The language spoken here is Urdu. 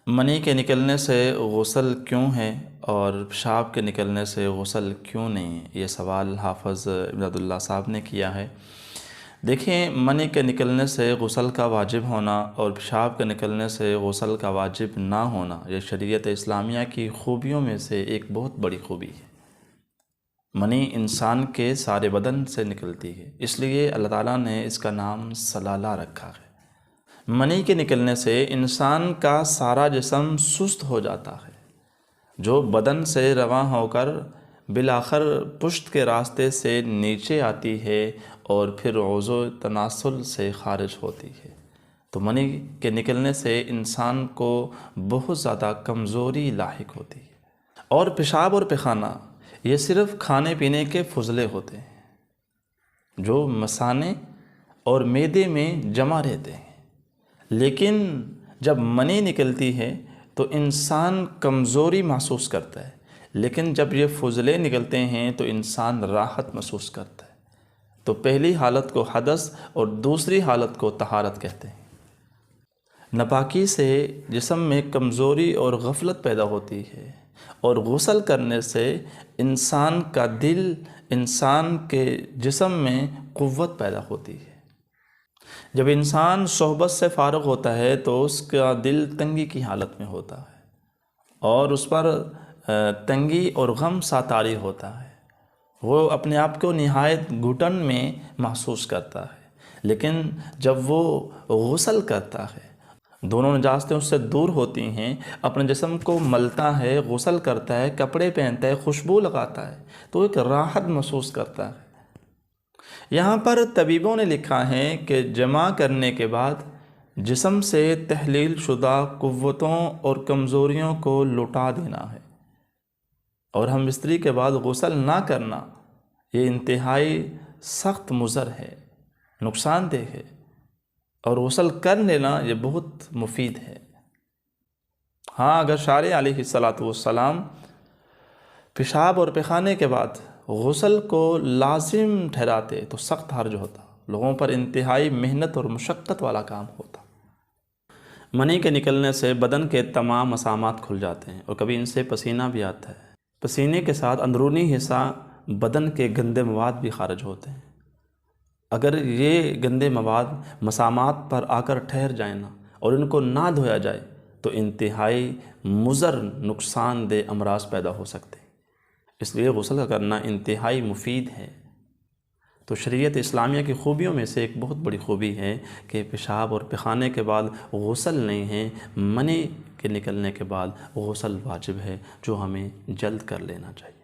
منی کے نکلنے سے غسل کیوں ہے اور پیشاب کے نکلنے سے غسل کیوں نہیں ہے، یہ سوال حافظ ابن عبداللہ صاحب نے کیا ہے۔ دیکھیں، منی کے نکلنے سے غسل کا واجب ہونا اور پیشاب کے نکلنے سے غسل کا واجب نہ ہونا، یہ شریعت اسلامیہ کی خوبیوں میں سے ایک بہت بڑی خوبی ہے۔ منی انسان کے سارے بدن سے نکلتی ہے، اس لیے اللہ تعالیٰ نے اس کا نام سلالہ رکھا ہے۔ منی کے نکلنے سے انسان کا سارا جسم سست ہو جاتا ہے، جو بدن سے رواں ہو کر بالآخر پشت کے راستے سے نیچے آتی ہے اور پھر عضو تناسل سے خارج ہوتی ہے۔ تو منی کے نکلنے سے انسان کو بہت زیادہ کمزوری لاحق ہوتی ہے۔ اور پیشاب اور پیخانہ یہ صرف کھانے پینے کے فضلے ہوتے ہیں جو مثانے اور معدے میں جمع رہتے ہیں، لیکن جب منی نکلتی ہے تو انسان کمزوری محسوس کرتا ہے، لیکن جب یہ فضلے نکلتے ہیں تو انسان راحت محسوس کرتا ہے۔ تو پہلی حالت کو حدث اور دوسری حالت کو طہارت کہتے ہیں۔ ناپاکی سے جسم میں کمزوری اور غفلت پیدا ہوتی ہے، اور غسل کرنے سے انسان کا دل، انسان کے جسم میں قوت پیدا ہوتی ہے۔ جب انسان صحبت سے فارغ ہوتا ہے تو اس کا دل تنگی کی حالت میں ہوتا ہے، اور اس پر تنگی اور غم سا طاری ہوتا ہے۔ وہ اپنے آپ کو نہایت گھٹن میں محسوس کرتا ہے، لیکن جب وہ غسل کرتا ہے، دونوں نجاستیں اس سے دور ہوتی ہیں، اپنے جسم کو ملتا ہے، غسل کرتا ہے، کپڑے پہنتا ہے، خوشبو لگاتا ہے، تو ایک راحت محسوس کرتا ہے۔ یہاں پر طبیبوں نے لکھا ہے کہ جمع کرنے کے بعد جسم سے تحلیل شدہ قوتوں اور کمزوریوں کو لٹا دینا ہے، اور ہم بستری کے بعد غسل نہ کرنا یہ انتہائی سخت مضر ہے، نقصان دہ ہے، اور غسل کر لینا یہ بہت مفید ہے۔ ہاں، اگر شارع علیہ السلام پیشاب اور پیخانے کے بعد غسل کو لازم ٹھہراتے تو سخت حرج ہوتا، لوگوں پر انتہائی محنت اور مشقت والا کام ہوتا۔ منی کے نکلنے سے بدن کے تمام مسامات کھل جاتے ہیں، اور کبھی ان سے پسینہ بھی آتا ہے۔ پسینے کے ساتھ اندرونی حصہ بدن کے گندے مواد بھی خارج ہوتے ہیں۔ اگر یہ گندے مواد مسامات پر آ کر ٹھہر جائیں نا، اور ان کو نہ دھویا جائے تو انتہائی مضر نقصان دہ امراض پیدا ہو سکتے ہیں۔ اس لیے غسل کرنا انتہائی مفید ہے۔ تو شریعت اسلامیہ کی خوبیوں میں سے ایک بہت بڑی خوبی ہے کہ پیشاب اور پیخانے کے بعد غسل نہیں ہے، منی کے نکلنے کے بعد غسل واجب ہے، جو ہمیں جلد کر لینا چاہیے۔